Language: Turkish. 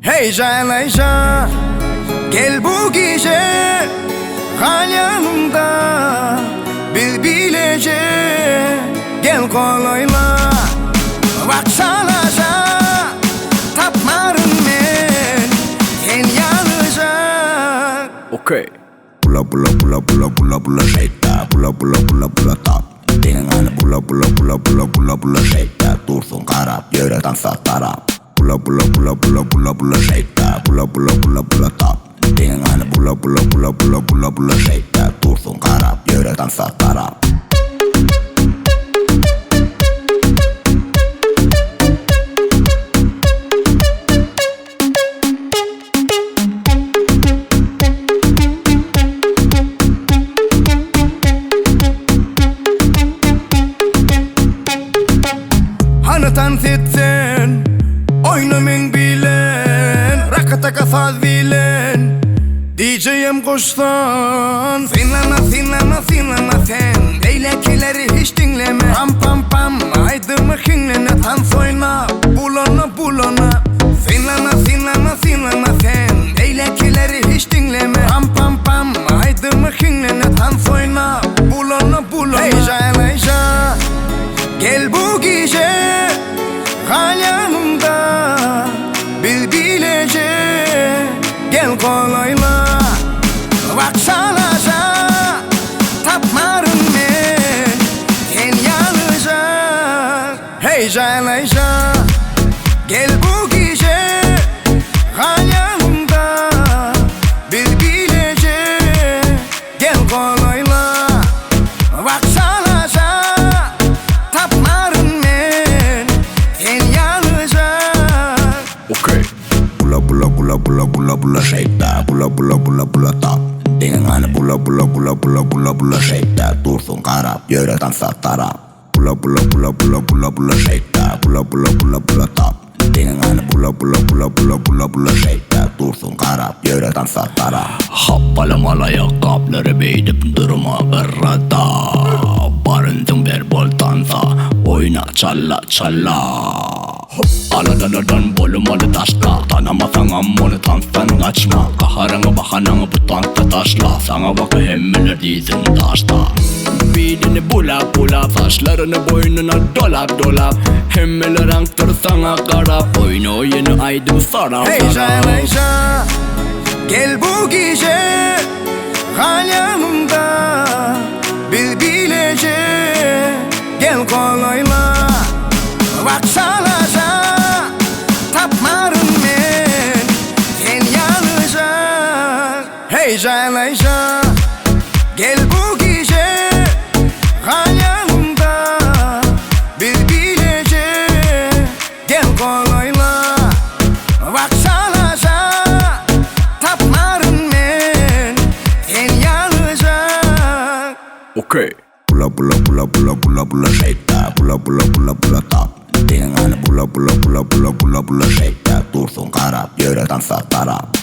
Heyecan heyecan, gel bu gece kal yanımda, bil bilece gel kolayla. Baksalaca tapmarım men sen yanacak. Okay. Pula pula pula pula pula pula shake that. Pula pula pula pula top. Dengan pula pula pula pula pula pula shake that. Dursun karap, yürüten satarap. Pula pula pula pula pula pula shake that. Pula pula pula pula top. Dengan pula pula pula pula pula pula shake that. Dursun karap, yürüten satarap. Hanıtan titsen, oynamen bilen, rakataka saz bilen, DJ'im koşsan. Sinlama sinlama sinlama sen, eylekileri hiç dinleme. Pam pam pam, aydımı hinlene, dans oyna, bulana bulana. Sinlama sinlama sinlama sen, eylekileri hiç dinleme. Pam pam pam, aydımı hinlene, dans oyna, bulana bulana. Heyecan heyecan, gel bu gece kal yanımda, bil bilece gel kolayla. Baksalaca tapmarım men sen yanacak. Heyecan heyecan, gel bu gece kal yanımda, bil bilece gel kolayla. Baksalaca tapmarım men sen yanacak. Okay. Pula pula pula pula pula pula shake that. Pula pula pula pula top. Dengan pula pula pula pula pula pula shake that. Dursun karap, yürüten satarap. Pula pula pula pula pula pula shake that. Pula pula pula pula top. Dengan pula pula pula pula pula pula shake that. Dursun karap, yürüten satarap. Happalama ayakkabıları beydip durma berrada. Barındın bir bol dansa, oyna çalla çalla. Aladanadan bolum taşla, tanımasan ammonu tanstan kaçma. Kaharını bahanını bu tansa taşla, sana bakı hemmeler dizin taşta. Bilini bula bula, saçlarını boynuna dolap dolap. Hemmeler anktır sana karap, oyunu oyunu aydım sarap. Heyecan heyecan, gel bu gece kal yanımda, bil bilece gel kolayla. Baksalaca tapmarım men sen yanacak. Heyecan heyecan, gel bu gece kal yanımda, bil bilece gel kolayla. Baksalaca tapmarım men sen yanacak. Okay. Pula pula pula pula pula pula shake that. Pula pula pula pula top. Dengan pula pula pula pula pula pula shake that. Dursun karap, yürüten satarap.